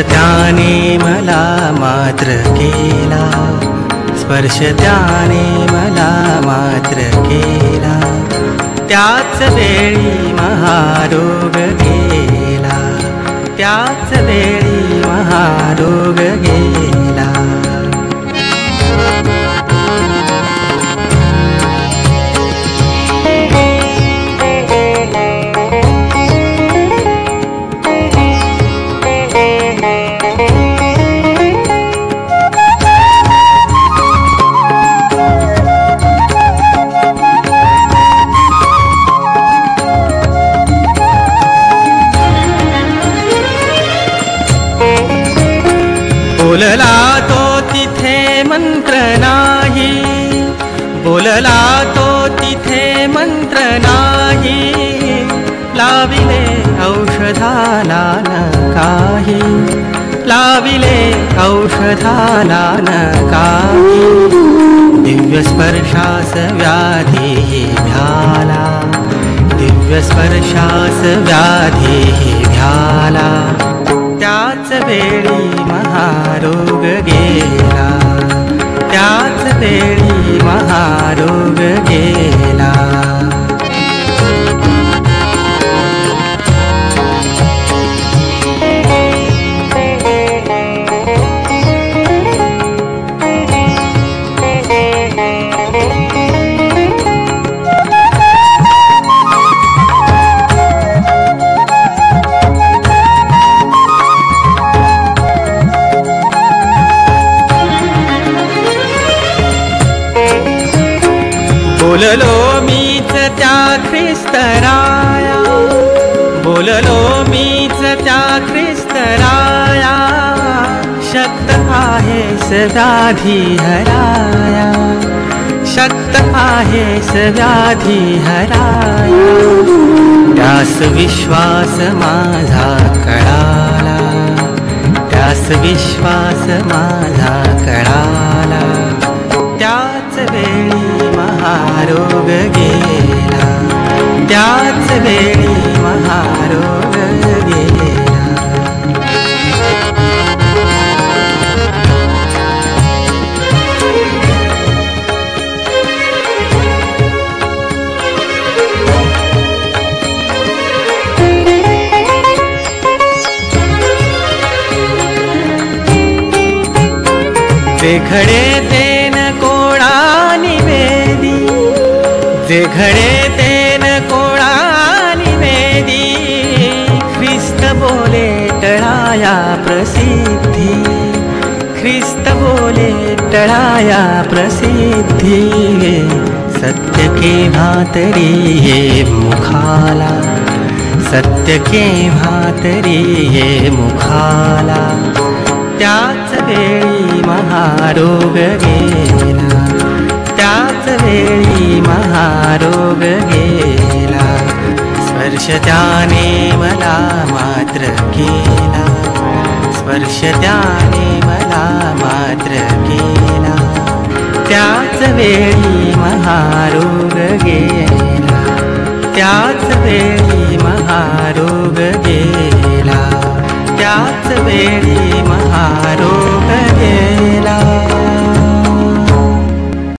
त्याने मला मात्र केला, स्पर्श त्याने मला मात्र केला, त्याच वेळी महारोग गेला, त्याच वेळी महारोग गेला. बोलला तो तिथे मंत्र नाही, बोलला तो तिथे मंत्र नाही, लाविले औषधाला न काही, लाविले औषधाला न काही, दिव्य स्पर्शास व्याधी भ्याला, दिव्य स्पर्शास व्याधी भ्याला, त्याच वेळी महारोग गेला, त्याच वेळी महारोग गेला. बोललो मीच त्या ख्रिस्तराया, बोललो मीच त्या ख्रिस्तराया, शक्त आहेस व्याधी हराया, शक्त आहेस व्याधी हराया, त्यास विश्वास माझा कळाला, त्यास विश्वास माझा कळाला, त्याच वेळी महारोग गेला, त्याच वेळी महारोग गेला. जे घडे तेन कोणा निवेदी, जे घडे तेन कोणा निवेदी, ख्रिस्त बोले टळाया प्रसिद्धी, ख्रिस्त बोले टळाया प्रसिद्धी, सत्य केव्हा तरी ये मुखाला, सत्य केव्हा तरी ये मुखाला, त्याच वेळी महारोग गेला, त्याच वेळी महारोग गेला, स्पर्श त्याने मला मात्र केला, स्पर्श त्याने मला मात्र केला, त्याच वेळी महारोग गेला, त्याच वेळी महारोग गेला, त्याच वेळी महारोग गेला.